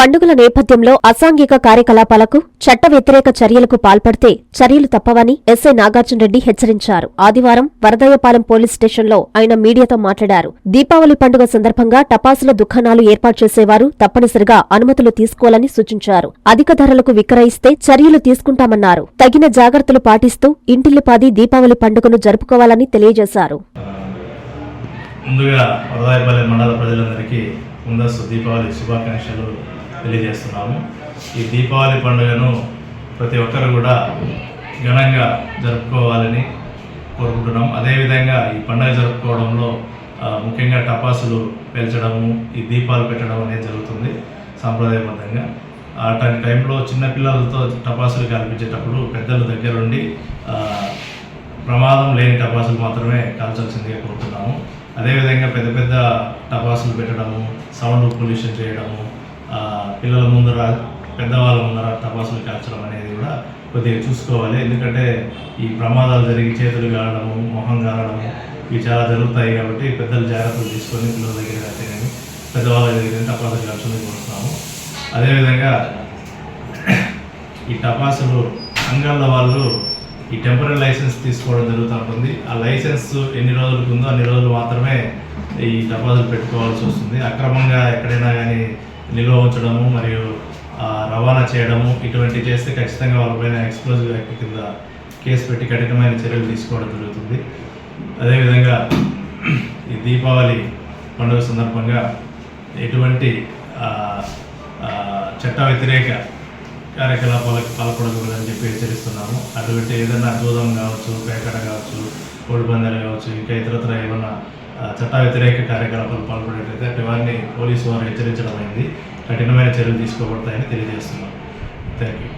పండుగల నేపథ్యంలో అసాంఘిక కార్యకలాపాలకు చట్ట వ్యతిరేక చర్యలకు పాల్పడితే చర్యలు తప్పవని ఎస్ఐ నాగార్జున రెడ్డి హెచ్చరించారు. ఆదివారం వరదయ్యపాలెం పోలీస్ స్టేషన్లో ఆయన మీడియాతో మాట్లాడారు. దీపావళి పండుగ సందర్భంగా టపాసుల దుకాణాలు ఏర్పాటు చేసేవారు తప్పనిసరిగా అనుమతులు తీసుకోవాలని సూచించారు. అధిక ధరలకు విక్రయిస్తే చర్యలు తీసుకుంటామన్నారు. తగిన జాగ్రత్తలు పాటిస్తూ ఇంటిల్లిపాది దీపావళి పండుగను జరుపుకోవాలని తెలియజేశారు. ముందుగా వరదయ్యపాలెం మండల ప్రజలందరికీ ముందస్తు దీపావళి శుభాకాంక్షలు తెలియజేస్తున్నాము. ఈ దీపావళి పండుగను ప్రతి ఒక్కరు కూడా ఘనంగా జరుపుకోవాలని కోరుకుంటున్నాం. అదేవిధంగా ఈ పండుగ జరుపుకోవడంలో ముఖ్యంగా టపాసులు పేల్చడము, ఈ దీపాలు పెట్టడం అనేది జరుగుతుంది సాంప్రదాయబద్ధంగా. అటువంటి టైంలో చిన్నపిల్లలతో టపాసులు కల్పించేటప్పుడు పెద్దల దగ్గరుండి ప్రమాదం లేని టపాసులు మాత్రమే కాల్చాల్సిందిగా కోరుతున్నాము. అదేవిధంగా పెద్ద పెద్ద టపాసులు పెట్టడము, సౌండ్ పొల్యూషన్ చేయడము, పిల్లల ముందర పెద్దవాళ్ళ ముందర టపాసులు కాల్చడం అనేది కూడా కొద్దిగా చూసుకోవాలి. ఎందుకంటే ఈ ప్రమాదాలు జరిగి చేతులు కాలడము, మొహం కాలడము ఇవి చాలా జరుగుతాయి. కాబట్టి పెద్దలు జాగ్రత్తలు తీసుకొని పిల్లల దగ్గర కానీ పెద్దవాళ్ళ దగ్గర టపాసులు కాల్చుకొని కోరుతున్నాము. అదేవిధంగా ఈ టపాసులు అంగళ్ళ వాళ్ళు ఈ టెంపరీ లైసెన్స్ తీసుకోవడం జరుగుతూ ఉంటుంది. ఆ లైసెన్స్ ఎన్ని రోజులకు ఉందో అన్ని రోజులు మాత్రమే ఈ టపాసులు పెట్టుకోవాల్సి వస్తుంది. అక్రమంగా ఎక్కడైనా కానీ నిల్వ ఉంచడము మరియు రవాణా చేయడము ఇటువంటి చేస్తే ఖచ్చితంగా వాళ్ళపైన ఎక్స్ప్లోజివ్ యాక్ట్ కింద కేసు పెట్టి కఠినమైన చర్యలు తీసుకోవడం జరుగుతుంది. అదేవిధంగా ఈ దీపావళి పండుగ సందర్భంగా ఎటువంటి చట్ట వ్యతిరేక కార్యకలాపాలకు పాల్పడకూడదని చెప్పి హెచ్చరిస్తున్నాము. అటువంటి ఏదైనా జూదం కావచ్చు, పేకట కావచ్చు, కోడిపందాలు కావచ్చు, ఇంకా ఇతరత్ర ఏమన్నా చట్ట వ్యతిరేక కార్యకలాపాలు పాల్పడేటైతే అటు వారిని పోలీసు వారు హెచ్చరించడం అయింది. కఠినమైన చర్యలు తీసుకోబడతాయని తెలియజేస్తున్నాం. Thank you.